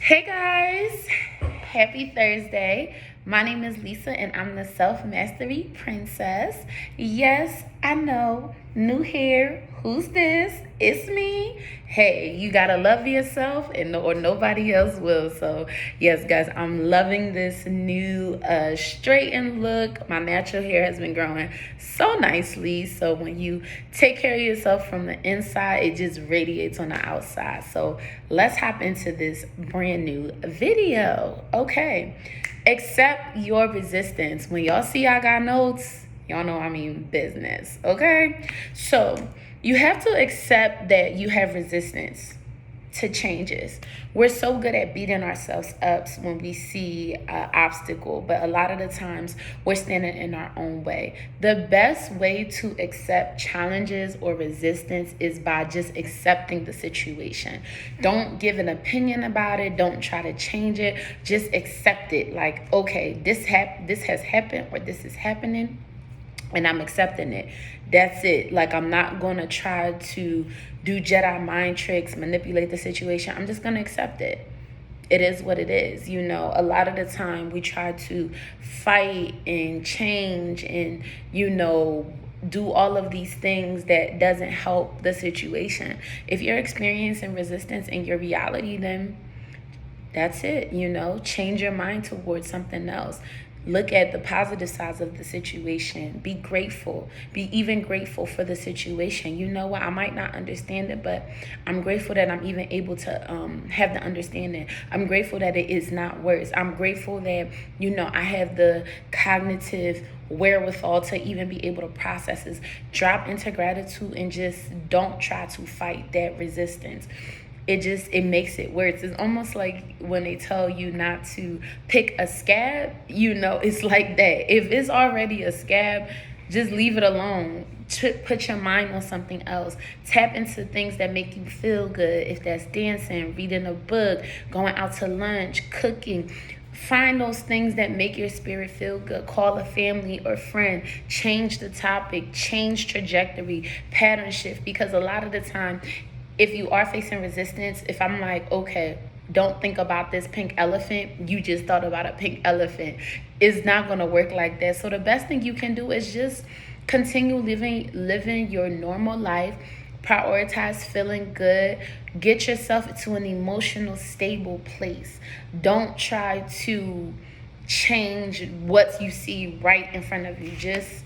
Hey guys, happy Thursday. My name is Lisa and I'm the Self Mastery Princess. Yes, I know, new hair. Who's this? It's me. Hey, you gotta love yourself and or nobody else will. So, yes, guys, I'm loving this new straightened look. My natural hair has been growing so nicely. So, when you take care of yourself from the inside, it just radiates on the outside. So, let's hop into this brand new video. Okay, accept your resistance. When y'all see I got notes, y'all know I mean business. Okay, so you have to accept that you have resistance to changes. We're so good at beating ourselves up when we see an obstacle, but a lot of the times we're standing in our own way. The best way to accept challenges or resistance is by just accepting the situation. Don't give an opinion about it. Don't try to change it. Just accept it. Like, okay, this has happened or this is happening and I'm accepting it. That's it. Like, I'm not going to try to do Jedi mind tricks, manipulate the situation. I'm just going to accept it. It is what it is. You know, a lot of the time we try to fight and change and, do all of these things that doesn't help the situation. If you're experiencing resistance in your reality, then that's it. Change your mind towards something else. Look at the positive sides of the situation. Be grateful. Be even grateful for the situation. You know what? I might not understand it, but I'm grateful that I'm even able to have the understanding. I'm grateful that it is not worse. I'm grateful that, I have the cognitive wherewithal to even be able to process this. Drop into gratitude and just don't try to fight that resistance. It makes it worse. It's almost like when they tell you not to pick a scab, it's like that. If it's already a scab, just leave it alone. Put your mind on something else. Tap into things that make you feel good. If that's dancing, reading a book, going out to lunch, cooking. Find those things that make your spirit feel good. Call a family or friend. Change the topic. Change trajectory. Pattern shift. Because a lot of the time, if you are facing resistance, if I'm like, okay, don't think about this pink elephant, you just thought about a pink elephant. It's not going to work like that. So the best thing you can do is just continue living your normal life. Prioritize feeling good. Get yourself into an emotional stable place. Don't try to change what you see right in front of you. Just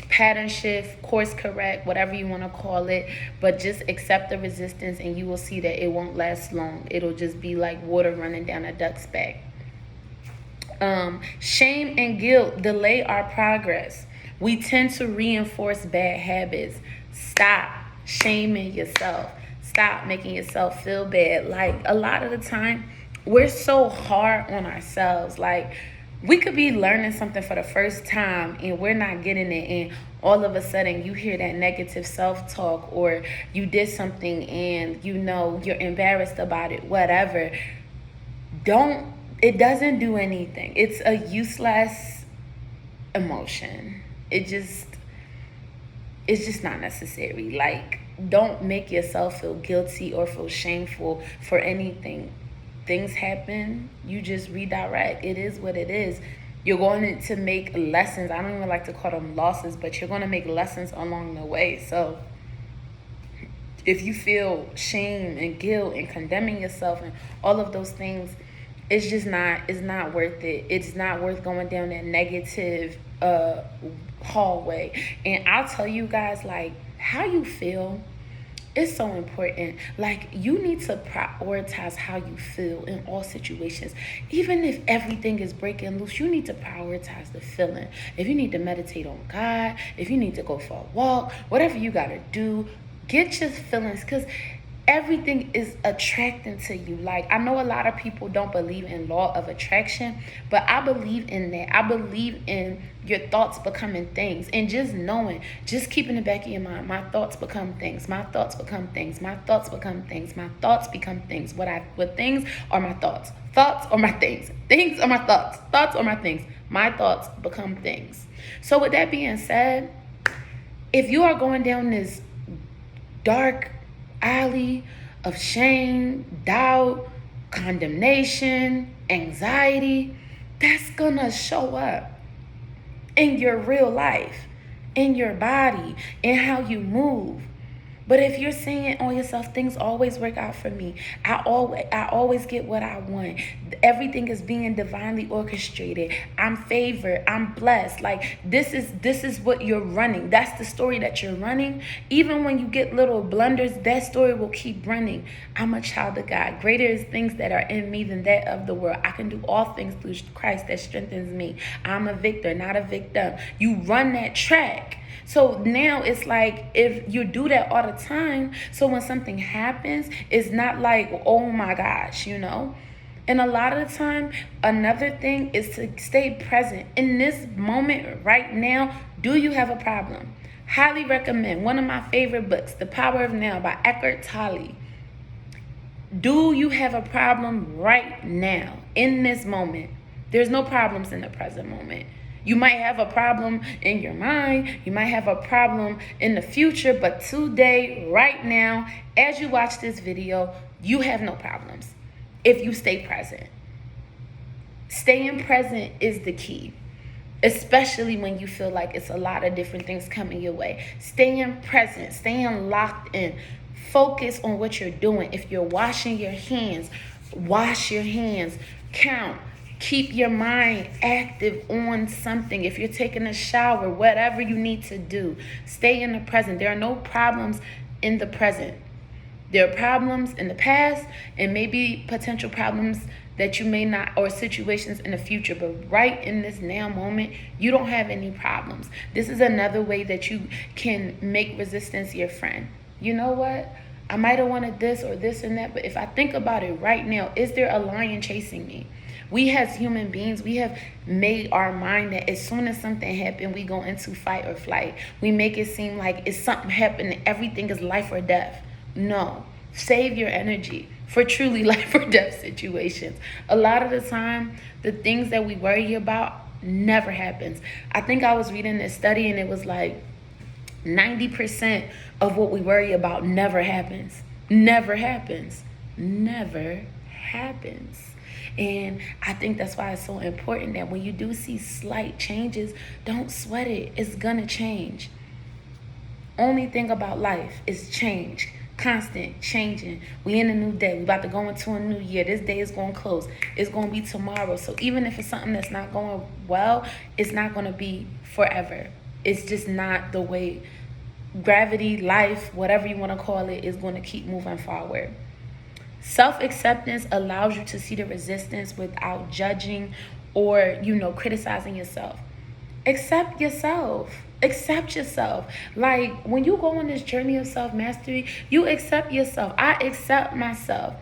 pattern shift, course correct, whatever you want to call it, but just accept the resistance and you will see that it won't last long. It'll just be like water running down a duck's back. Shame and guilt delay our progress. We tend to reinforce bad habits. Stop shaming yourself. Stop making yourself feel bad. Like, a lot of the time we're so hard on ourselves. Like, we could be learning something for the first time and we're not getting it, and all of a sudden you hear that negative self-talk, or you did something and you're embarrassed about it, whatever. It doesn't do anything. It's a useless emotion. It's just not necessary. Like, don't make yourself feel guilty or feel shameful for anything. Things happen, you just redirect. It is what it is. You're going to make lessons. I don't even like to call them losses, but you're going to make lessons along the way. So if you feel shame and guilt and condemning yourself and all of those things, it's not worth it. It's not worth going down that negative hallway. And I'll tell you guys, like, how you feel, it's so important. Like, you need to prioritize how you feel in all situations. Even if everything is breaking loose, you need to prioritize the feeling. If you need to meditate on God, if you need to go for a walk, whatever you got to do, get your feelings, because everything is attracting to you. Like, I know a lot of people don't believe in law of attraction, but I believe in that. I believe in your thoughts becoming things, and just keeping it back in your mind. My thoughts become things. My thoughts become things. My thoughts become things. My thoughts become things. What things are my thoughts? Thoughts are my things. Things are my thoughts. Thoughts are my things. My thoughts become things. So with that being said, if you are going down this dark alley of shame, doubt, condemnation, anxiety, that's gonna show up in your real life, in your body, in how you move. But if you're saying on yourself, things always work out for me. I always get what I want. Everything is being divinely orchestrated. I'm favored. I'm blessed. Like this is what you're running. That's the story that you're running. Even when you get little blunders, that story will keep running. I'm a child of God. Greater is things that are in me than that of the world. I can do all things through Christ that strengthens me. I'm a victor, not a victim. You run that track. So now it's like if you do that all the time, so when something happens, it's not like, oh my gosh, And a lot of the time, another thing is to stay present. In this moment right now, do you have a problem? Highly recommend one of my favorite books, The Power of Now by Eckhart Tolle. Do you have a problem right now, in this moment? There's no problems in the present moment. You might have a problem in your mind. You might have a problem in the future. But today, right now, as you watch this video, you have no problems if you stay present. Staying present is the key, especially when you feel like it's a lot of different things coming your way. Staying present, staying locked in. Focus on what you're doing. If you're washing your hands, wash your hands. Count. Keep your mind active on something. If you're taking a shower, whatever you need to do, stay in the present. There are no problems in the present. There are problems in the past and maybe potential problems that you may not, or situations in the future. But right in this now moment, you don't have any problems. This is another way that you can make resistance your friend. You know what? I might have wanted this or this and that, but if I think about it right now, is there a lion chasing me? We as human beings, we have made our mind that as soon as something happens, we go into fight or flight. We make it seem like it's something happening, everything is life or death. No, save your energy for truly life or death situations. A lot of the time, the things that we worry about never happens. I think I was reading this study and it was like 90% of what we worry about never happens. Never happens. Never happens. And I think that's why it's so important that when you do see slight changes, don't sweat it. It's gonna change. Only thing about life is change. Constant changing. We in a new day. We about to go into a new year. This day is going to close. It's going to be tomorrow. So even if it's something that's not going well, it's not going to be forever. It's just not the way gravity, life, whatever you want to call it, is going to keep moving forward. Self-acceptance allows you to see the resistance without judging or, criticizing yourself. Accept yourself. Accept yourself. Like when you go on this journey of self-mastery, you accept yourself. I accept myself.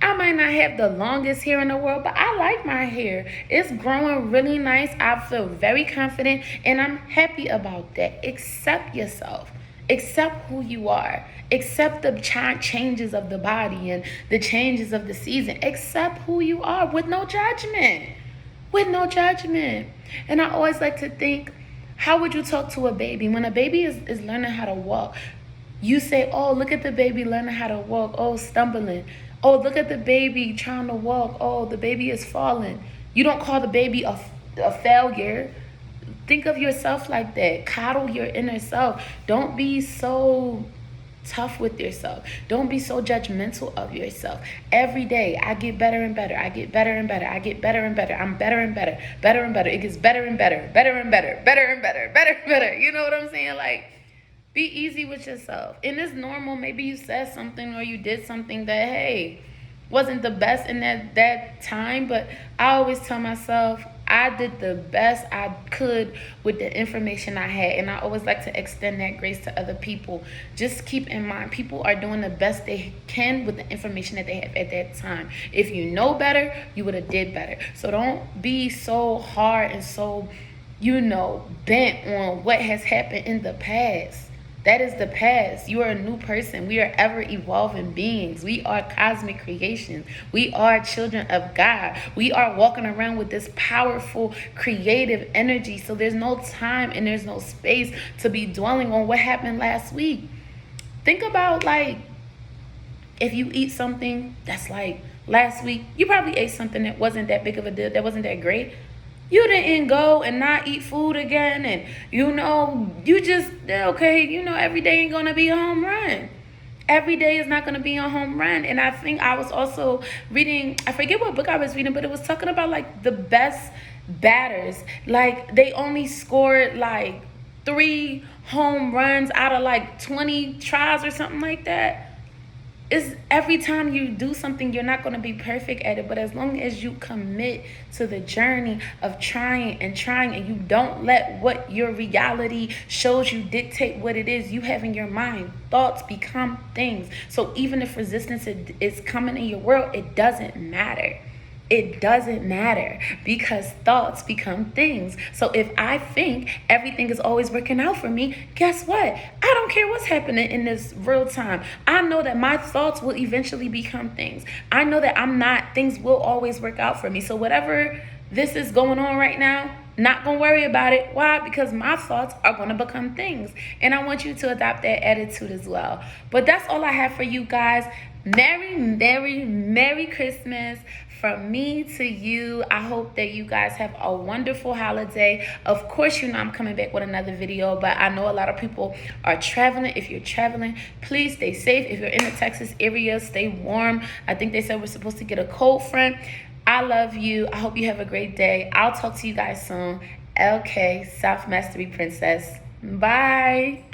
I might not have the longest hair in the world, but I like my hair. It's growing really nice. I feel very confident and I'm happy about that. Accept yourself. Accept who you are. Accept the changes of the body and the changes of the season. Accept who you are with no judgment. With no judgment. And I always like to think, how would you talk to a baby? When a baby is learning how to walk, you say, oh, look at the baby learning how to walk. Oh, stumbling. Oh, look at the baby trying to walk. Oh, the baby is falling. You don't call the baby a failure. Think of yourself like that. Coddle your inner self. Don't be so tough with yourself. Don't be so judgmental of yourself. Every day, I get better and better. I get better and better. I get better and better. I'm better and better. Better and better. It gets better and better. Better and better. Better and better. Better and better. You know what I'm saying? Like, be easy with yourself. And it's normal. Maybe you said something or you did something that, hey, wasn't the best in that time. But I always tell myself, I did the best I could with the information I had. And I always like to extend that grace to other people. Just keep in mind, people are doing the best they can with the information that they have at that time. If you know better, you would have did better. So don't be so hard and so, bent on what has happened in the past. That is the past. You are a new person. We are ever evolving beings. We are cosmic creations. We are children of God. We are walking around with this powerful creative energy. So there's no time and there's no space to be dwelling on what happened last week. Think about if you eat something that's last week, you probably ate something that wasn't that big of a deal, that wasn't that great. You didn't go and not eat food again, and you just okay. Every day ain't gonna be a home run. Every day is not going to be a home run. And I think I was also reading, I forget what book I was reading, but it was talking about like the best batters. Like they only scored like 3 home runs out of like 20 tries or something like that. It's every time you do something, you're not going to be perfect at it, but as long as you commit to the journey of trying and you don't let what your reality shows you dictate what it is you have in your mind, thoughts become things. So even if resistance is coming in your world, it doesn't matter. It doesn't matter because thoughts become things. So if I think everything is always working out for me, guess what? I don't care what's happening in this real time. I know that my thoughts will eventually become things. I know that things will always work out for me. So whatever this is going on right now, not gonna worry about it. Why? Because my thoughts are gonna become things. And I want you to adopt that attitude as well. But that's all I have for you guys. Merry, Merry, Merry Christmas. From me to you, I hope that you guys have a wonderful holiday. Of course, I'm coming back with another video, but I know a lot of people are traveling. If you're traveling, please stay safe. If you're in the Texas area, stay warm. I think they said we're supposed to get a cold front. I love you. I hope you have a great day. I'll talk to you guys soon. Okay, Self Mastery Princess. Bye.